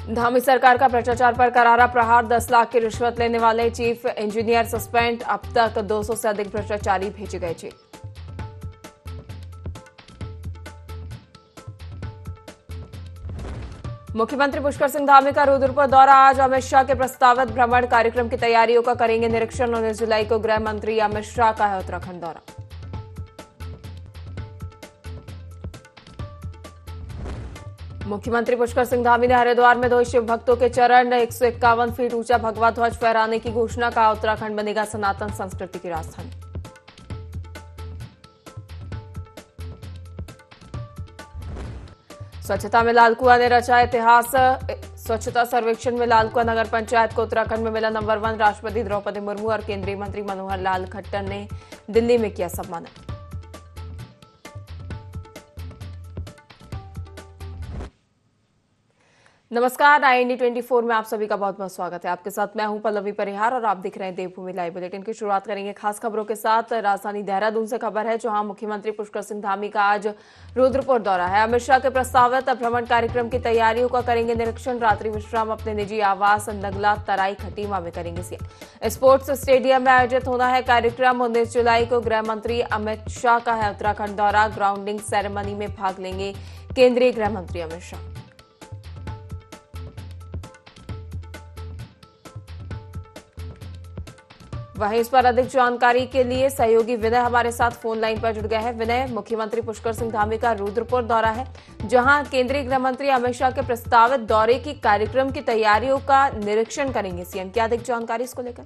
धामी सरकार का भ्रष्टाचार पर करारा प्रहार। 10 लाख की रिश्वत लेने वाले चीफ इंजीनियर सस्पेंड। अब तक 200 से अधिक भ्रष्टाचारी भेजे गए जेल। मुख्यमंत्री पुष्कर सिंह धामी का रुद्रपुर दौरा। आज अमित शाह के प्रस्तावित भ्रमण कार्यक्रम की तैयारियों का करेंगे निरीक्षण। 19 जुलाई को गृह मंत्री अमित शाह का है उत्तराखंड दौरा। मुख्यमंत्री पुष्कर सिंह धामी ने हरिद्वार में 2 शिव भक्तों के चरण। 151 फीट ऊंचा भगवा ध्वज फहराने की घोषणा का। उत्तराखंड बनेगा सनातन संस्कृति की राजधानी। स्वच्छता में लालकुआं ने रचा इतिहास। स्वच्छता सर्वेक्षण में लालकुआं नगर पंचायत को उत्तराखंड में मिला नंबर 1। राष्ट्रपति द्रौपदी मुर्मू और केंद्रीय मंत्री मनोहर लाल खट्टर ने दिल्ली में किया सम्मानित। नमस्कार, IND 24 में आप सभी का बहुत बहुत स्वागत है। आपके साथ मैं हूं पल्लवी परिहार और आप दिख रहे हैं देवभूमि लाइव बुलेटिन की शुरुआत करेंगे खास खबरों के साथ। राजधानी देहरादून से खबर है, जहां मुख्यमंत्री पुष्कर सिंह धामी का आज रुद्रपुर दौरा है। अमित शाह के प्रस्तावित भ्रमण कार्यक्रम की तैयारियों का करेंगे निरीक्षण। रात्रि विश्राम अपने निजी आवास नगला तराई खटीमा में करेंगे सीएम। स्पोर्ट्स स्टेडियम में आयोजित होना है कार्यक्रम। 19 जुलाई को गृह मंत्री अमित शाह का है उत्तराखंड दौरा। ग्राउंडिंग सेरेमनी में भाग लेंगे केंद्रीय गृह मंत्री अमित शाह। वहीं इस पर अधिक जानकारी के लिए सहयोगी विनय हमारे साथ फोन लाइन पर जुड़ गए हैं। विनय, मुख्यमंत्री पुष्कर सिंह धामी का रुद्रपुर दौरा है, जहां केंद्रीय गृह मंत्री अमित शाह के प्रस्तावित दौरे की कार्यक्रम की तैयारियों का निरीक्षण करेंगे सीएम। क्या अधिक जानकारी इसको लेकर?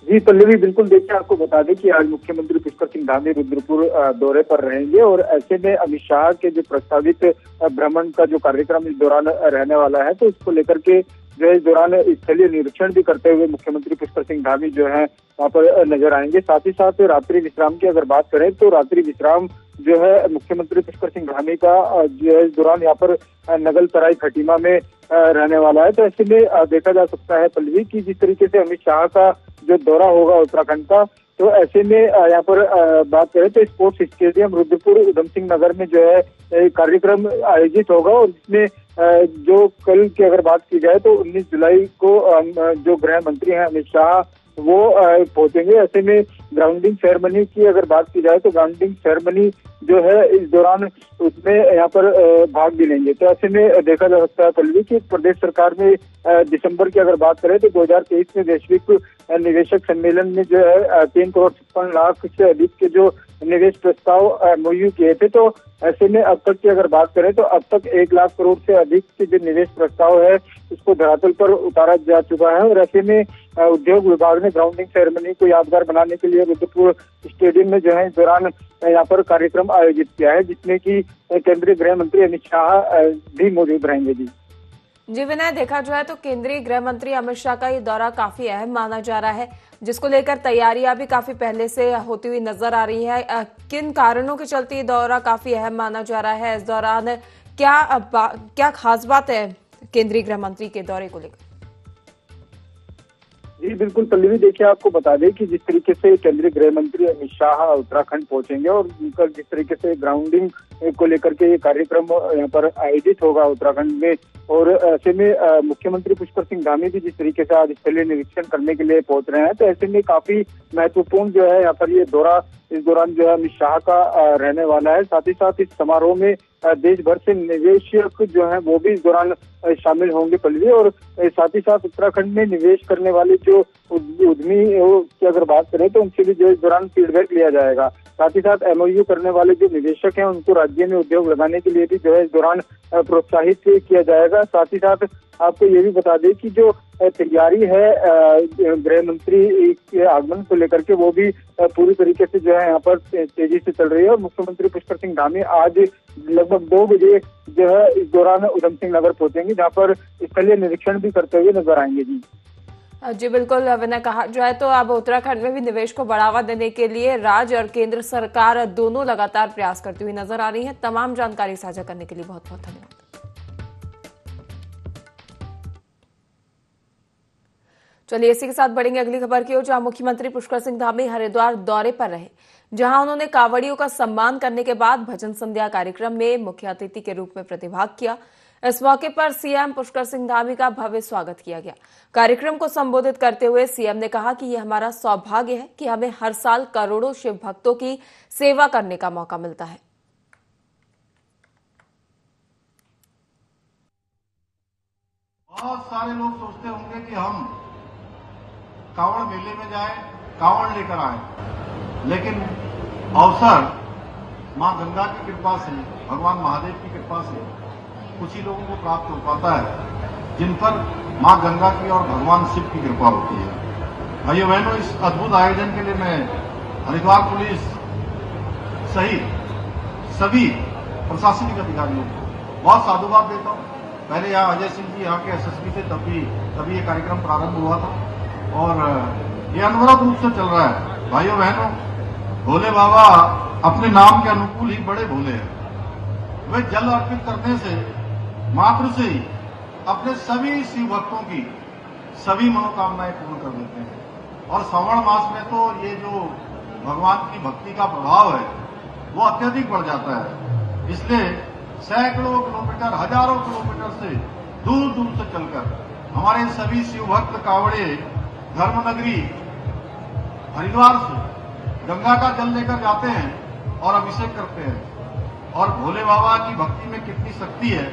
जी पल्लवी, बिल्कुल। देखिए, आपको बता दें कि आज मुख्यमंत्री पुष्कर सिंह धामी रुद्रपुर दौरे पर रहेंगे और ऐसे में अमित शाह के जो प्रस्तावित भ्रमण का जो कार्यक्रम इस दौरान रहने वाला है, तो इसको लेकर के जो इस दौरान स्थलीय निरीक्षण भी करते हुए मुख्यमंत्री पुष्कर सिंह धामी जो है वहाँ पर नजर आएंगे। साथ ही साथ रात्रि विश्राम की अगर बात करें तो रात्रि विश्राम जो है मुख्यमंत्री पुष्कर सिंह धामी का जो है इस दौरान यहाँ पर नगल तराई खटीमा में रहने वाला है। तो ऐसे में देखा जा सकता है पल्लवी की जिस तरीके से अमित शाह का जो दौरा होगा उत्तराखंड का, तो ऐसे में यहाँ पर बात करें तो स्पोर्ट्स स्टेडियम रुद्रपुर उधम सिंह नगर में जो है कार्यक्रम आयोजित होगा और जिसमें जो कल की अगर बात की जाए तो 19 जुलाई को जो गृह मंत्री हैं अमित शाह वो पहुंचेंगे। ऐसे में ग्राउंडिंग सेरेमनी की अगर बात की जाए तो ग्राउंडिंग सेरेमनी जो है इस दौरान उसमें यहाँ पर भाग भी लेंगे। तो ऐसे में देखा जा सकता है पल्लवी की प्रदेश सरकार में दिसंबर की अगर बात करें तो 2023 में वैश्विक निवेशक सम्मेलन में जो है 3 करोड़ 56 लाख से अधिक के जो निवेश प्रस्ताव MOU किए थे। तो ऐसे में अब तक की अगर बात करें तो अब तक 1 लाख करोड़ से अधिक के जो निवेश प्रस्ताव है उसको धरातल पर उतारा जा चुका है। और ऐसे में उद्योग विभाग ने ग्राउंडिंग सेरेमनी को यादगार बनाने के लिए रुद्रपुर स्टेडियम में जो है इस दौरान यहाँ पर कार्यक्रम आयोजित किया है, जिसमें कि केंद्रीय गृह मंत्री अमित शाह भी मौजूद रहेंगे। जी विनय, देखा जाए तो केंद्रीय गृह मंत्री अमित शाह का ये दौरा काफी अहम माना जा रहा है, जिसको लेकर तैयारियां भी काफी पहले से होती हुई नजर आ रही है। किन कारणों के चलते ये दौरा काफी अहम माना जा रहा है? इस दौरान क्या खास बात है केंद्रीय गृह मंत्री के दौरे को लेकर? जी बिल्कुल पल्लवी, देखिए आपको बता दें कि जिस तरीके से केंद्रीय गृह मंत्री अमित शाह उत्तराखंड पहुंचेंगे और उनका जिस तरीके से ग्राउंडिंग को लेकर के ये कार्यक्रम यहाँ पर आयोजित होगा उत्तराखंड में, और ऐसे में मुख्यमंत्री पुष्कर सिंह धामी भी जिस तरीके से आज स्थलीय निरीक्षण करने के लिए पहुंच रहे हैं, तो ऐसे में काफी महत्वपूर्ण जो है यहाँ पर ये दौरा इस दौरान जो है अमित शाह का रहने वाला है। साथ ही साथ इस समारोह में देश भर से निवेशक जो है वो भी इस दौरान शामिल होंगे पल्लवी, और साथ ही साथ उत्तराखंड में निवेश करने वाले जो उद्यमी की अगर बात करें तो उनसे भी जो इस दौरान फीडबैक लिया जाएगा। साथ ही साथ MOU करने वाले जो निवेशक हैं उनको राज्य में उद्योग लगाने के लिए भी जो है इस दौरान प्रोत्साहित किया जाएगा। साथ ही साथ आपको ये भी बता दें कि जो तैयारी है गृह मंत्री के आगमन को लेकर के वो भी पूरी तरीके से जो है यहाँ पर तेजी से चल रही है। और मुख्यमंत्री पुष्कर सिंह धामी आज लगभग 2 बजे जो है इस दौरान उधम सिंह नगर पहुंचेंगे, जहाँ पर स्थलीय निरीक्षण भी करते हुए नजर आएंगे। जी बिल्कुल विनय, कहा जाए तो अब उत्तराखंड में भी निवेश को बढ़ावा देने के लिए राज्य और केंद्र सरकार दोनों लगातार प्रयास करती हुई नजर आ रही है। तमाम जानकारी साझा करने के लिए बहुत बहुत धन्यवाद। चलिए इसी के साथ बढ़ेंगे अगली खबर की ओर, जहां मुख्यमंत्री पुष्कर सिंह धामी हरिद्वार दौरे पर रहे, जहां उन्होंने कांवड़ियों का सम्मान करने के बाद भजन संध्या कार्यक्रम में मुख्य अतिथि के रूप में प्रतिभाग किया। इस मौके पर सीएम पुष्कर सिंह धामी का भव्य स्वागत किया गया। कार्यक्रम को संबोधित करते हुए सीएम ने कहा कि यह हमारा सौभाग्य है कि हमें हर साल करोड़ों शिव भक्तों की सेवा करने का मौका मिलता है। बहुत सारे लोग सोचते होंगे कि हम कांवड़ मेले में जाएं, कांवड़ लेकर आए, लेकिन अवसर मां गंगा की कृपा से, भगवान महादेव की कृपा से कुछ ही लोगों को प्राप्त हो पाता है, जिन पर मां गंगा की और भगवान शिव की कृपा होती है। भाइयों बहनों, इस अद्भुत आयोजन के लिए मैं हरिद्वार पुलिस सहित सभी प्रशासनिक अधिकारियों को बहुत साधुवाद देता हूं। पहले यहाँ अजय सिंह जी यहाँ के एसएसपी थे, तभी ये कार्यक्रम प्रारंभ हुआ था और ये अनवरत रूप से चल रहा है। भाइयों बहनों, भोले बाबा अपने नाम के अनुकूल ही बड़े भोले हैं। वे जल अर्पित करने से मात्र से ही अपने सभी शिव भक्तों की सभी मनोकामनाएं पूर्ण कर देते हैं। और श्रावण मास में तो ये जो भगवान की भक्ति का प्रभाव है वो अत्यधिक बढ़ जाता है। इसलिए सैकड़ों किलोमीटर, हजारों किलोमीटर से दूर दूर से चलकर हमारे सभी शिव भक्त कावड़े धर्मनगरी हरिद्वार से गंगा का जल लेकर जाते हैं और अभिषेक करते हैं। और भोले बाबा की भक्ति में कितनी शक्ति है,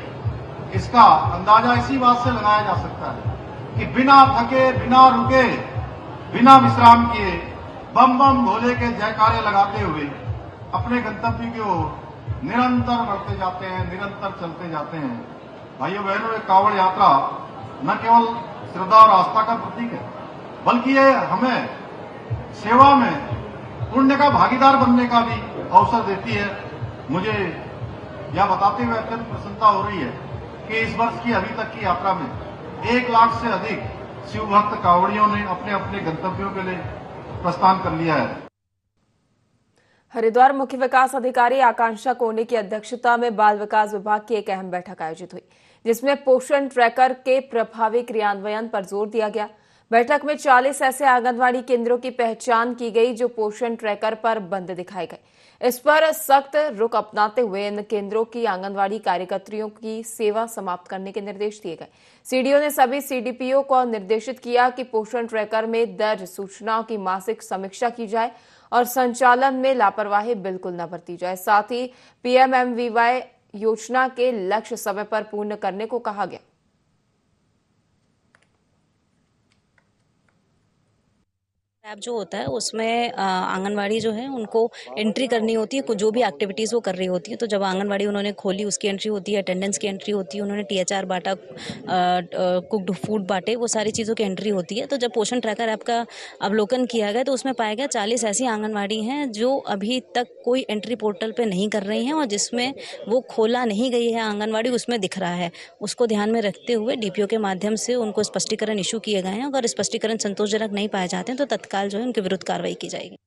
इसका अंदाजा इसी बात से लगाया जा सकता है कि बिना थके, बिना रुके, बिना विश्राम किए बम बम भोले के जयकारे लगाते हुए अपने गंतव्य की ओर निरंतर बढ़ते जाते हैं, निरंतर चलते जाते हैं। भाइयों बहनों, एक कांवड़ यात्रा न केवल श्रद्धा और आस्था का प्रतीक है, बल्कि ये हमें सेवा में पुण्य का भागीदार बनने का भी अवसर देती है। मुझे यह बताते हुए अत्यंत प्रसन्नता हो रही है कि इस वर्ष की अभी तक की यात्रा में 1 लाख से अधिक शिव भक्त कांवड़ियों ने अपने अपने गंतव्यों के लिए प्रस्थान कर लिया है। हरिद्वार मुख्य विकास अधिकारी आकांक्षा कोने की अध्यक्षता में बाल विकास विभाग की एक अहम बैठक आयोजित हुई, जिसमें पोषण ट्रैकर के प्रभावी क्रियान्वयन पर जोर दिया गया। बैठक में 40 ऐसे आंगनवाड़ी केंद्रों की पहचान की गई जो पोषण ट्रैकर पर बंद दिखाए गए। इस पर सख्त रुख अपनाते हुए इन केंद्रों की आंगनवाड़ी कार्यकर्तियों की सेवा समाप्त करने के निर्देश दिए गए। सीडीओ ने सभी सीडीपीओ को निर्देशित किया कि पोषण ट्रैकर में दर्ज सूचनाओं की मासिक समीक्षा की जाए और संचालन में लापरवाही बिल्कुल न बरती जाए। साथ ही पीएमएमवीवाई योजना के लक्ष्य समय पर पूर्ण करने को कहा गया। ऐप जो होता है उसमें आंगनवाड़ी जो है उनको एंट्री करनी होती है, जो भी एक्टिविटीज़ वो कर रही होती है। तो जब आंगनवाड़ी उन्होंने खोली उसकी एंट्री होती है, अटेंडेंस की एंट्री होती है, उन्होंने टीएचआर बांटा, कुक्ड फूड बांटे, वो सारी चीज़ों की एंट्री होती है। तो जब पोषण ट्रैकर ऐप का अवलोकन किया गया तो उसमें पाया गया 40 ऐसी आंगनवाड़ी हैं जो अभी तक कोई एंट्री पोर्टल पर नहीं कर रही हैं और जिसमें वो खोला नहीं गई है आंगनवाड़ी उसमें दिख रहा है। उसको ध्यान में रखते हुए डीपीओ के माध्यम से उनको स्पष्टीकरण इशू किए गए हैं। अगर स्पष्टीकरण संतोषजनक नहीं पाए जाते हैं तो तत्काल जो है उनके विरुद्ध कार्रवाई की जाएगी।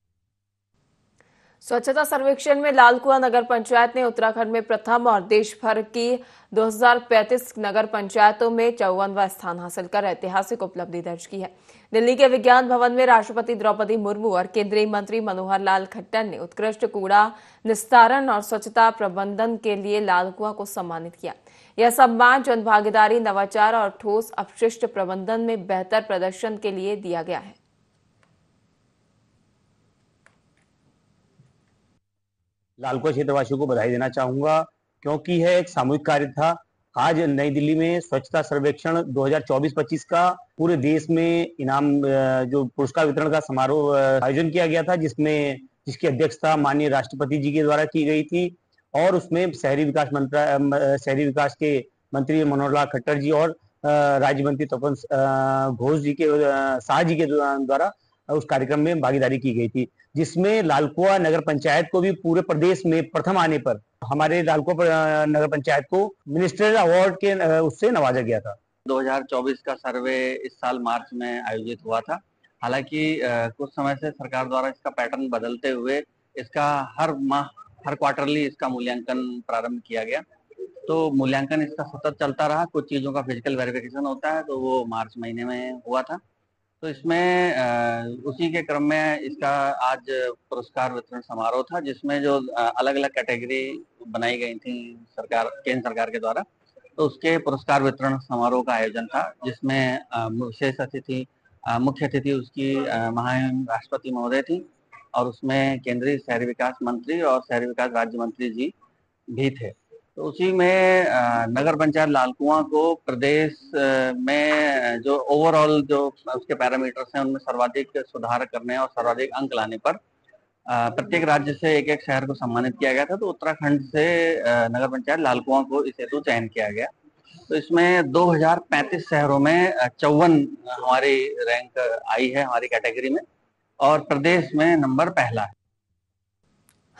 स्वच्छता सर्वेक्षण में लालकुआं नगर पंचायत ने उत्तराखंड में प्रथम और देश भर की 2035 नगर पंचायतों में 54वां स्थान हासिल कर ऐतिहासिक उपलब्धि दर्ज की है। दिल्ली के विज्ञान भवन में राष्ट्रपति द्रौपदी मुर्मू और केंद्रीय मंत्री मनोहर लाल खट्टर ने उत्कृष्ट कूड़ा निस्तारण और स्वच्छता प्रबंधन के लिए लालकुआं को सम्मानित किया। यह सम्मान जनभागीदारी, नवाचार और ठोस अपशिष्ट प्रबंधन में बेहतर प्रदर्शन के लिए दिया गया है। लालकुआं क्षेत्रवासियों को बधाई देना चाहूंगा क्योंकि यह एक सामूहिक कार्य था। आज नई दिल्ली में स्वच्छता सर्वेक्षण 2024-25 का पूरे देश में इनाम जो पुरस्कार वितरण का समारोह आयोजन किया गया था, जिसकी अध्यक्षता माननीय राष्ट्रपति जी के द्वारा की गई थी और उसमें शहरी विकास के मंत्री मनोहर लाल खट्टर जी और राज्य मंत्री तपन घोष जी के शाह जी के द्वारा उस कार्यक्रम में भागीदारी की गई थी, जिसमें लालकुआं नगर पंचायत को भी पूरे प्रदेश में प्रथम आने पर हमारे लालकुआं नगर पंचायत को मिनिस्ट्रियल अवार्ड के उससे नवाजा गया था। 2024 का सर्वे इस साल मार्च में आयोजित हुआ था। हालांकि कुछ समय से सरकार द्वारा इसका पैटर्न बदलते हुए इसका हर माह, हर क्वार्टरली इसका मूल्यांकन प्रारंभ किया गया। तो मूल्यांकन इसका सतत चलता रहा। कुछ चीजों का फिजिकल वेरिफिकेशन होता है, तो वो मार्च महीने में हुआ था। तो इसमें उसी के क्रम में इसका आज पुरस्कार वितरण समारोह था, जिसमें जो अलग अलग कैटेगरी बनाई गई थी केंद्र सरकार के द्वारा, तो उसके पुरस्कार वितरण समारोह का आयोजन था, जिसमें मुख्य अतिथि उसकी महामहिम राष्ट्रपति महोदय थी, और उसमें केंद्रीय शहरी विकास मंत्री और शहरी विकास राज्य मंत्री जी भी थे। तो उसी में नगर पंचायत लालकुआं को प्रदेश में जो ओवरऑल जो उसके पैरामीटर्स हैं उनमें सर्वाधिक सुधार करने और सर्वाधिक अंक लाने पर प्रत्येक राज्य से एक एक शहर को सम्मानित किया गया था। तो उत्तराखंड से नगर पंचायत लालकुआं को इस हेतु चयन किया गया। तो इसमें 2035 शहरों में 54 हमारी रैंक आई है हमारी कैटेगरी में, और प्रदेश में नंबर पहला है।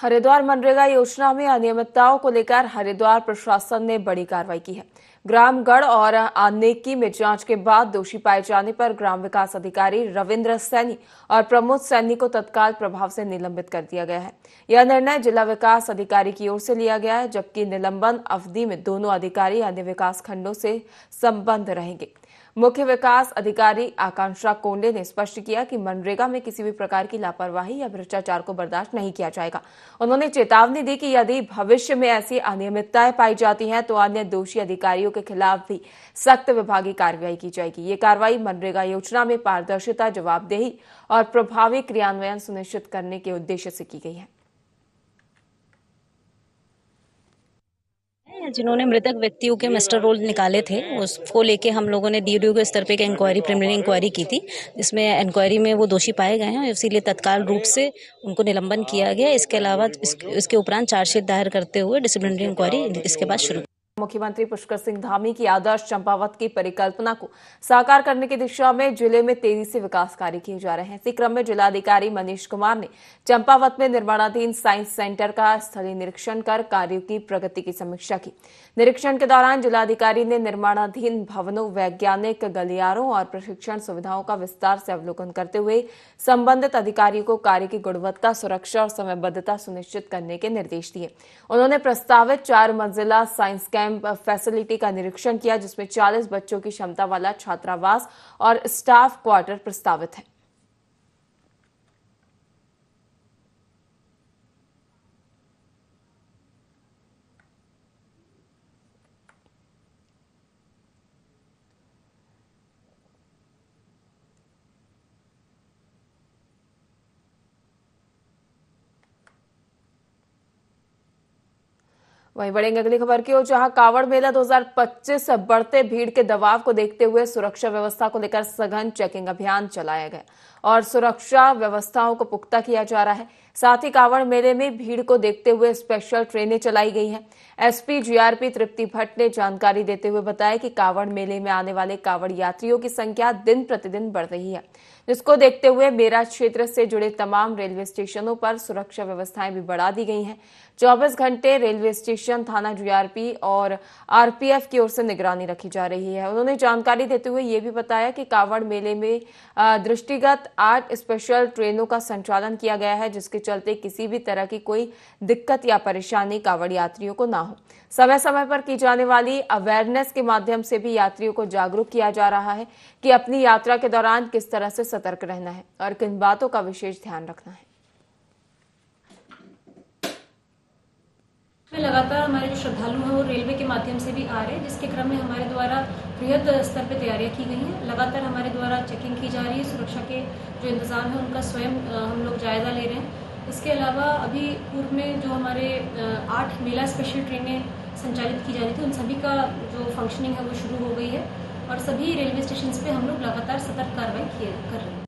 हरिद्वार मनरेगा योजना में अनियमितताओं को लेकर हरिद्वार प्रशासन ने बड़ी कार्रवाई की है। ग्रामगढ़ और आनेकी में जांच के बाद दोषी पाए जाने पर ग्राम विकास अधिकारी रविंद्र सैनी और प्रमोद सैनी को तत्काल प्रभाव से निलंबित कर दिया गया है। यह निर्णय जिला विकास अधिकारी की ओर से लिया गया है, जबकि निलंबन अवधि में दोनों अधिकारी अन्य विकास खंडों से संबंध रहेंगे। मुख्य विकास अधिकारी आकांक्षा कोंडे ने स्पष्ट किया कि मनरेगा में किसी भी प्रकार की लापरवाही या भ्रष्टाचार को बर्दाश्त नहीं किया जाएगा। उन्होंने चेतावनी दी कि यदि भविष्य में ऐसी अनियमितताएं पाई जाती हैं तो अन्य दोषी अधिकारियों के खिलाफ भी सख्त विभागीय कार्रवाई की जाएगी। ये कार्रवाई मनरेगा योजना में पारदर्शिता, जवाबदेही और प्रभावी क्रियान्वयन सुनिश्चित करने के उद्देश्य से की गई है। जिन्होंने मृतक व्यक्तियों के मास्टर रोल निकाले थे, उसको लेके हम लोगों ने डीडीओ के स्तर पे एक इंक्वायरी, प्रिलिमिनरी इंक्वायरी की थी, जिसमें इंक्वायरी में वो दोषी पाए गए हैं, इसीलिए तत्काल रूप से उनको निलंबन किया गया। इसके अलावा इसके उपरांत चार्जशीट दायर करते हुए डिसिप्लिनरी इंक्वायरी इसके बाद शुरू। मुख्यमंत्री पुष्कर सिंह धामी की आदर्श चंपावत की परिकल्पना को साकार करने की दिशा में जिले में तेजी से विकास कार्य किए जा रहे हैं। इसी क्रम में जिलाधिकारी मनीष कुमार ने चंपावत में निर्माणाधीन साइंस सेंटर का स्थलीय निरीक्षण कर कार्यों की प्रगति की समीक्षा की। निरीक्षण के दौरान जिलाधिकारी ने निर्माणाधीन भवनों, वैज्ञानिक गलियारों और प्रशिक्षण सुविधाओं का विस्तार से अवलोकन करते हुए संबंधित अधिकारियों को कार्य की गुणवत्ता, सुरक्षा और समयबद्धता सुनिश्चित करने के निर्देश दिए। उन्होंने प्रस्तावित 4 मंजिला साइंस कैंप फैसिलिटी का निरीक्षण किया, जिसमें 40 बच्चों की क्षमता वाला छात्रावास और स्टाफ क्वार्टर प्रस्तावित है। वहीं बढ़ेंगे अगली खबर की ओर, जहां कावड़ मेला 2025 बढ़ते भीड़ के दबाव को देखते हुए सुरक्षा व्यवस्था को लेकर सघन चेकिंग अभियान चलाया गया और सुरक्षा व्यवस्थाओं को पुख्ता किया जा रहा है। साथ ही कावड़ मेले में भीड़ को देखते हुए स्पेशल ट्रेनें चलाई गई हैं। एसपी जीआरपी तृप्ति भट्ट ने जानकारी देते हुए बताया कि कावड़ मेले में आने वाले कावड़ यात्रियों की संख्या दिन प्रतिदिन बढ़ रही है, जिसको देखते हुए मेरा क्षेत्र से जुड़े तमाम रेलवे स्टेशनों पर सुरक्षा व्यवस्थाएं भी बढ़ा दी गई हैं। 24 घंटे रेलवे स्टेशन, थाना जीआरपी और आरपीएफ की ओर से निगरानी रखी जा रही है। उन्होंने जानकारी देते हुए ये भी बताया कि कावड़ मेले में दृष्टिगत 8 स्पेशल ट्रेनों का संचालन किया गया है, जिसके चलते किसी भी तरह की कोई दिक्कत या परेशानी कावड़ यात्रियों को ना हो। समय समय पर की जाने वाली अवेयरनेस के माध्यम से भी यात्रियों को जागरूक किया जा रहा है कि अपनी यात्रा के दौरान किस तरह से सतर्क रहना है और किन बातों का विशेष ध्यान रखना है। लगातार हमारे जो श्रद्धालु हैं वो रेलवे के माध्यम से भी आ रहे हैं, जिसके क्रम में हमारे द्वारा बृहद स्तर पर तैयारियां की गई हैं। लगातार हमारे द्वारा चेकिंग की जा रही है, सुरक्षा के जो इंतजाम है उनका स्वयं हम लोग जायजा ले रहे हैं। इसके अलावा अभी पूर्व में जो हमारे 8 मेला स्पेशल ट्रेनें संचालित की जा रही थी, उन सभी का जो फंक्शनिंग है वो शुरू हो गई है और सभी रेलवे स्टेशन पे हम लोग लगातार सतर्क कार्रवाई कर रहे हैं।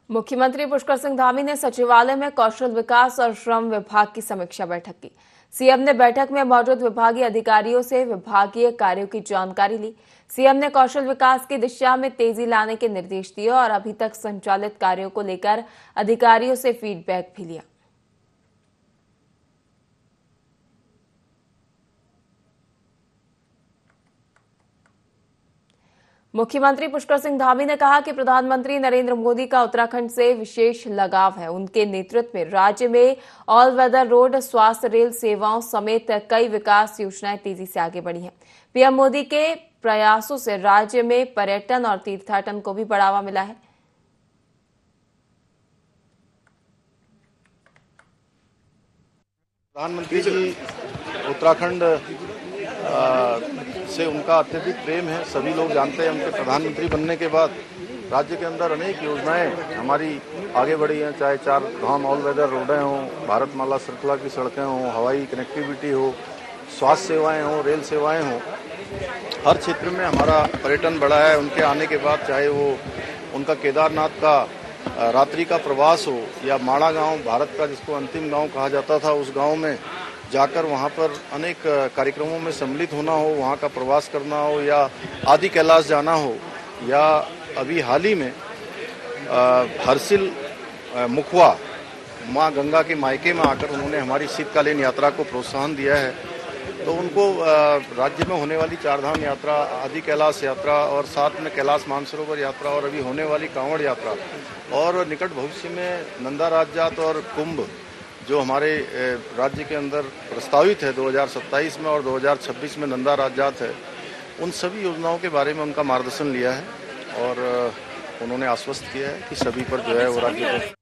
मुख्यमंत्री पुष्कर सिंह धामी ने सचिवालय में कौशल विकास और श्रम विभाग की समीक्षा बैठक की। सीएम ने बैठक में मौजूद विभागीय अधिकारियों से विभागीय कार्यों की जानकारी ली। सीएम ने कौशल विकास की दिशा में तेजी लाने के निर्देश दिए और अभी तक संचालित कार्यों को लेकर अधिकारियों से फीडबैक भी लिया। मुख्यमंत्री पुष्कर सिंह धामी ने कहा कि प्रधानमंत्री नरेंद्र मोदी का उत्तराखंड से विशेष लगाव है। उनके नेतृत्व में राज्य में ऑल वेदर रोड, स्वास्थ्य, रेल सेवाओं समेत कई विकास योजनाएं तेजी से आगे बढ़ी हैं। पीएम मोदी के प्रयासों से राज्य में पर्यटन और तीर्थाटन को भी बढ़ावा मिला है। प्रधानमंत्री जी उत्तराखंड से उनका अत्यधिक प्रेम है। सभी लोग जानते हैं उनके प्रधानमंत्री बनने के बाद राज्य के अंदर अनेक योजनाएं हमारी आगे बढ़ी हैं, चाहे 4 धाम ऑल वेदर रोडें हों, भारतमाला श्रृंखला की सड़कें हों, हवाई कनेक्टिविटी हो, स्वास्थ्य सेवाएं हों, रेल सेवाएं हों। हर क्षेत्र में हमारा पर्यटन बढ़ा है उनके आने के बाद, चाहे वो उनका केदारनाथ का रात्रि का प्रवास हो या माड़ा गांव, भारत का जिसको अंतिम गांव कहा जाता था, उस गांव में जाकर वहां पर अनेक कार्यक्रमों में सम्मिलित होना हो, वहां का प्रवास करना हो, या आदि कैलाश जाना हो, या अभी हाल ही में हरसिल मुखवा माँ गंगा के मायके में आकर उन्होंने हमारी शीतकालीन यात्रा को प्रोत्साहन दिया है। तो उनको राज्य में होने वाली 4 धाम यात्रा, आदि कैलाश यात्रा और साथ में कैलाश मानसरोवर यात्रा और अभी होने वाली कांवड़ यात्रा और निकट भविष्य में नंदा राजजात और कुंभ जो हमारे राज्य के अंदर प्रस्तावित है 2027 में और 2026 में नंदा राजजात है, उन सभी योजनाओं के बारे में उनका मार्गदर्शन लिया है और उन्होंने आश्वस्त किया है कि सभी पर जो है वो राज्य को।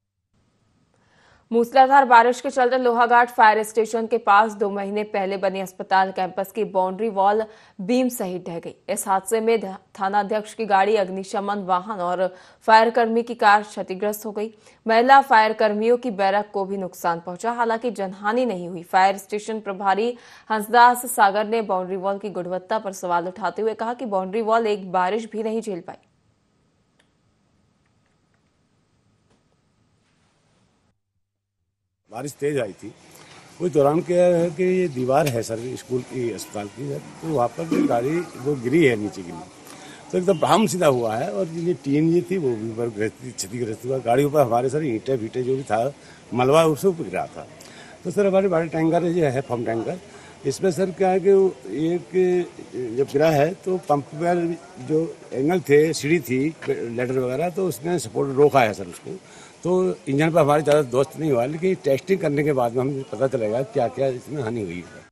मूसलाधार बारिश के चलते लोहाघाट फायर स्टेशन के पास 2 महीने पहले बने अस्पताल कैंपस की बाउंड्री वॉल बीम सहित ढह गई। इस हादसे में थानाध्यक्ष की गाड़ी, अग्निशमन वाहन और फायरकर्मी की कार क्षतिग्रस्त हो गई। महिला फायरकर्मियों की बैरक को भी नुकसान पहुंचा, हालांकि जनहानि नहीं हुई। फायर स्टेशन प्रभारी हंसदास सागर ने बाउंड्री वॉल की गुणवत्ता पर सवाल उठाते हुए कहा कि बाउंड्री वॉल एक बारिश भी नहीं झेल पाई। बारिश तेज आई थी, उस दौरान क्या है कि ये दीवार है सर स्कूल की, अस्पताल की, तो वहाँ पर जो गाड़ी वो गिरी है, नीचे गिरी तो एकदम बराम सीधा हुआ है और ये टीन ये थी वो भी ऊपर क्षतिग्रस्त हुआ। गाड़ी ऊपर हमारे सर ईंटें फीटे जो भी था मलबा उससे ऊपर गिरा था। तो सर हमारे बड़े टैंकर जो है फर्म टैंकर, इसमें सर क्या है कि एक जब गिरा है तो पंप पर जो एंगल थे, सीढ़ी थी, लेडर वगैरह, तो उसने सपोर्ट रोका है सर उसको। तो इंजन पर हमारे ज़्यादा दोस्त नहीं हुआ, लेकिन टेस्टिंग करने के बाद में हमें पता चलेगा क्या क्या इसमें हानि हुई है।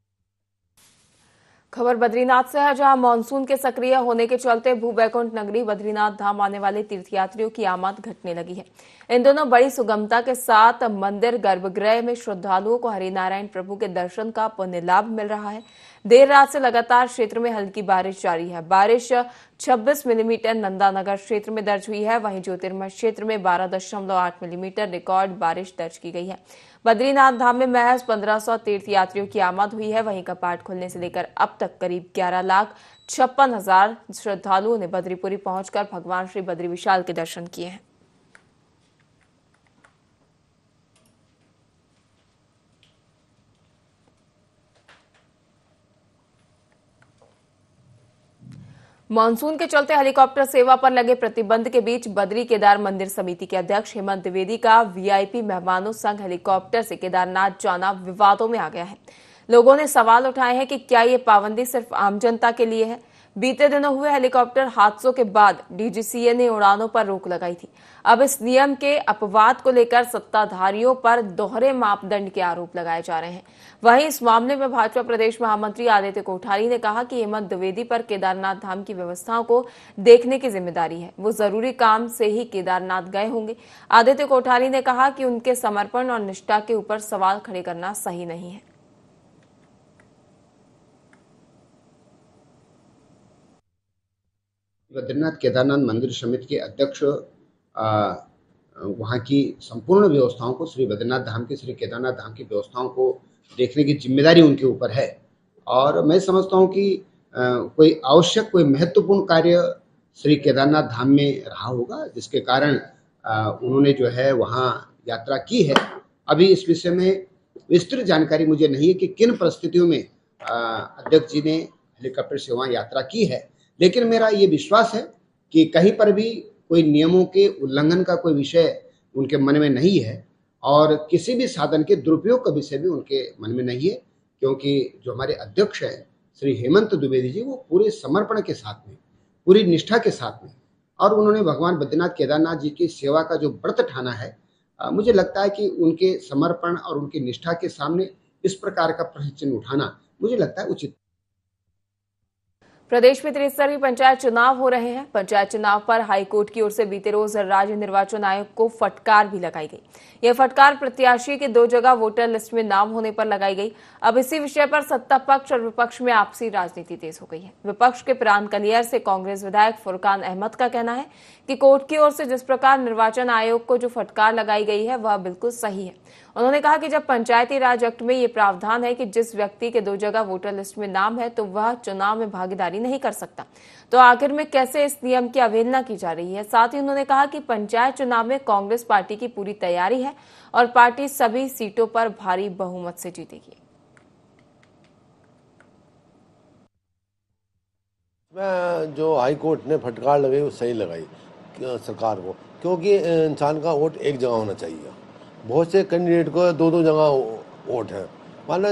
खबर बद्रीनाथ से है, जहां मानसून के सक्रिय होने के चलते भू बैकुंठ नगरी बद्रीनाथ धाम आने वाले तीर्थयात्रियों की आमद घटने लगी है। इन दोनों बड़ी सुगमता के साथ मंदिर गर्भगृह में श्रद्धालुओं को हरिनारायण प्रभु के दर्शन का पुण्य लाभ मिल रहा है। देर रात से लगातार क्षेत्र में हल्की बारिश जारी है। बारिश 26 मिलीमीटर नंदानगर क्षेत्र में दर्ज हुई है, वहीं ज्योतिर्मय क्षेत्र में 12.8 मिलीमीटर रिकॉर्ड बारिश दर्ज की गई है। बद्रीनाथ धाम में महज 1500 तीर्थयात्रियों की आमद हुई है। वहीं कपाट खुलने से लेकर अब तक करीब 11,56,000 श्रद्धालुओं ने बद्रीपुरी पहुंचकर भगवान श्री बद्री विशाल के दर्शन किए हैं। मानसून के चलते हेलीकॉप्टर सेवा पर लगे प्रतिबंध के बीच बद्री केदार मंदिर समिति के अध्यक्ष हेमंत द्विवेदी का वीआईपी मेहमानों संग हेलीकॉप्टर से केदारनाथ जाना विवादों में आ गया है। लोगों ने सवाल उठाए हैं कि क्या ये पाबंदी सिर्फ आम जनता के लिए है। बीते दिनों हुए हेलीकॉप्टर हादसों के बाद डीजीसीए ने उड़ानों पर रोक लगाई थी। अब इस नियम के अपवाद को लेकर सत्ताधारियों पर दोहरे मापदंड के आरोप लगाए जा रहे हैं। वहीं इस मामले में भाजपा प्रदेश महामंत्री आदित्य कोठारी ने कहा कि हेमंत द्विवेदी पर केदारनाथ धाम की व्यवस्थाओं को देखने की जिम्मेदारी है। वो जरूरी काम से ही केदारनाथ गए होंगे। आदित्य कोठारी ने कहा कि उनके समर्पण और निष्ठा के ऊपर सवाल खड़े करना सही नहीं है। बद्रीनाथ केदारनाथ मंदिर समिति के अध्यक्ष वहाँ की संपूर्ण व्यवस्थाओं को, श्री बद्रीनाथ धाम की, श्री केदारनाथ धाम की व्यवस्थाओं को देखने की जिम्मेदारी उनके ऊपर है। और मैं समझता हूँ कि कोई आवश्यक, कोई महत्वपूर्ण कार्य श्री केदारनाथ धाम में रहा होगा, जिसके कारण उन्होंने जो है वहाँ यात्रा की है। अभी इस विषय में विस्तृत जानकारी मुझे नहीं है कि किन परिस्थितियों में अध्यक्ष जी ने हेलीकॉप्टर से वहाँ यात्रा की है, लेकिन मेरा ये विश्वास है कि कहीं पर भी कोई नियमों के उल्लंघन का कोई विषय उनके मन में नहीं है और किसी भी साधन के दुरुपयोग का विषय भी उनके मन में नहीं है, क्योंकि जो हमारे अध्यक्ष हैं श्री हेमंत द्विवेदी जी, वो पूरे समर्पण के साथ में, पूरी निष्ठा के साथ में, और उन्होंने भगवान बद्रीनाथ केदारनाथ जी की सेवा का जो व्रत ठाना है, मुझे लगता है कि उनके समर्पण और उनकी निष्ठा के सामने इस प्रकार का प्रश्न चिन्ह उठाना मुझे लगता है उचित। प्रदेश में त्रिस्तरीय पंचायत चुनाव हो रहे हैं। पंचायत चुनाव पर हाईकोर्ट की ओर से बीते रोज राज्य निर्वाचन आयोग को फटकार भी लगाई गई। यह फटकार प्रत्याशी के 2 जगह वोटर लिस्ट में नाम होने पर लगाई गई। अब इसी विषय पर सत्ता पक्ष और विपक्ष में आपसी राजनीति तेज हो गई है। विपक्ष के प्राण कलियर से कांग्रेस विधायक फुरकान अहमद का कहना है कि कोर्ट की ओर से जिस प्रकार निर्वाचन आयोग को जो फटकार लगाई गई है वह बिल्कुल सही है। उन्होंने कहा कि जब पंचायती राज एक्ट में ये प्रावधान है कि जिस व्यक्ति के 2 जगह वोटर लिस्ट में नाम है तो वह चुनाव में भागीदारी नहीं कर सकता, तो आखिर में कैसे इस नियम की अवहेलना की जा रही है। साथ ही उन्होंने कहा कि पंचायत चुनाव में कांग्रेस पार्टी की पूरी तैयारी है और पार्टी सभी सीटों पर भारी बहुमत से जीतेगी। जो हाई कोर्ट ने फटकार लगाई वो सही लगाई सरकार को, क्योंकि इंसान का वोट एक जगह होना चाहिए। बहुत से कैंडिडेट को 2-2 जगह वोट है। माना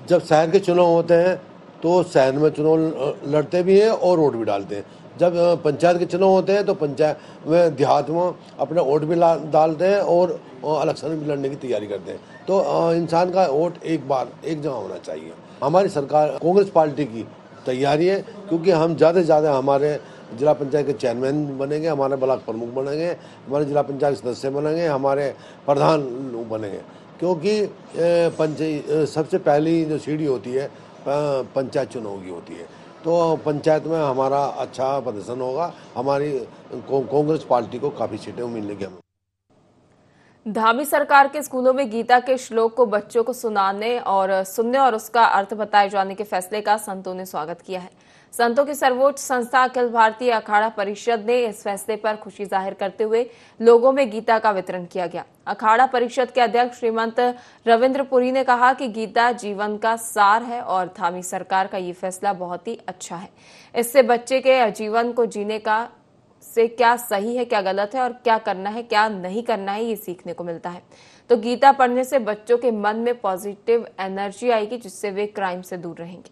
जब शहर के चुनाव होते हैं तो शहर में चुनाव लड़ते भी हैं और वोट भी डालते हैं। जब पंचायत के चुनाव होते हैं तो पंचायत में देहात में अपना वोट भी डालते हैं और इलेक्शन भी लड़ने की तैयारी करते हैं। तो इंसान का वोट एक बार एक जगह होना चाहिए। हमारी सरकार कांग्रेस पार्टी की तैयारी है, क्योंकि हम ज़्यादा से ज़्यादा हमारे जिला पंचायत के चेयरमैन बनेंगे, हमारे ब्लॉक प्रमुख बनेंगे, हमारे जिला पंचायत सदस्य बनेंगे, हमारे प्रधान बनेंगे, क्योंकि सबसे पहली जो सीढ़ी होती है पंचायत चुनाव की होती है। तो पंचायत में हमारा अच्छा प्रदर्शन होगा। हमारी कांग्रेस पार्टी को काफ़ी सीटें मिलेंगी। हमें धामी सरकार के स्कूलों में गीता के श्लोक को बच्चों को सुनने और उसका अर्थ बताए जाने के फैसले का संतों ने स्वागत किया है। संतों की सर्वोच्च संस्था अखिल भारतीय अखाड़ा परिषद ने इस फैसले पर खुशी जाहिर करते हुए लोगों में गीता का वितरण किया गया। अखाड़ा परिषद के अध्यक्ष श्रीमंत रविंद्र पुरी ने कहा कि गीता जीवन का सार है और धामी सरकार का ये फैसला बहुत ही अच्छा है। इससे बच्चे के जीवन को जीने का से क्या सही है, क्या गलत है और क्या करना है, क्या नहीं करना है, ये सीखने को मिलता है। तो गीता पढ़ने से बच्चों के मन में पॉजिटिव एनर्जी आएगी, जिससे वे क्राइम से दूर रहेंगे।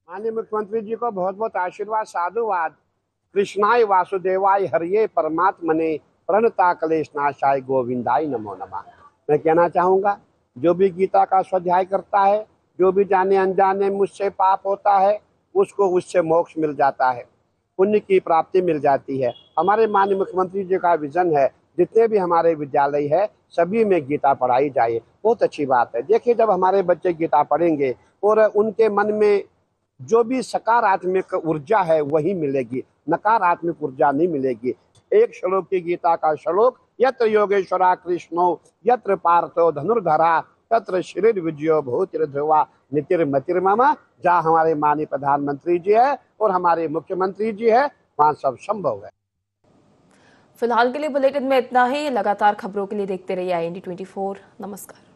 माननीय मुख्यमंत्री जी को बहुत बहुत आशीर्वाद, साधुवाद। कृष्णाय वासुदेवाय हरिये परमात्मने प्रणता क्लेश नाशाय गोविंदाय नमो नमः। मैं कहना चाहूँगा, जो भी गीता का स्वाध्याय करता है, जो भी जाने अनजाने मुझसे पाप होता है, उसको उससे मोक्ष मिल जाता है, पुण्य की प्राप्ति मिल जाती है। हमारे माननीय मुख्यमंत्री जी का विजन है जितने भी हमारे विद्यालय है सभी में गीता पढ़ाई जाए। बहुत अच्छी बात है। देखिए, जब हमारे बच्चे गीता पढ़ेंगे और उनके मन में जो भी सकारात्मक ऊर्जा है वही मिलेगी, नकारात्मक ऊर्जा नहीं मिलेगी। एक श्लोक की गीता का श्लोक, यत्र योगेश्वरा कृष्णो यत्र पार्थो धनुर्धरा तत्र शरीर विजयो भूतिर्ध्रुवा नितिर्मतिर्मम। जहाँ हमारे माननीय प्रधानमंत्री जी है और हमारे मुख्यमंत्री जी है, वहाँ सब संभव है। फिलहाल के लिए बुलेटिन में इतना ही। लगातार खबरों के लिए देखते रहिए IND 24। नमस्कार।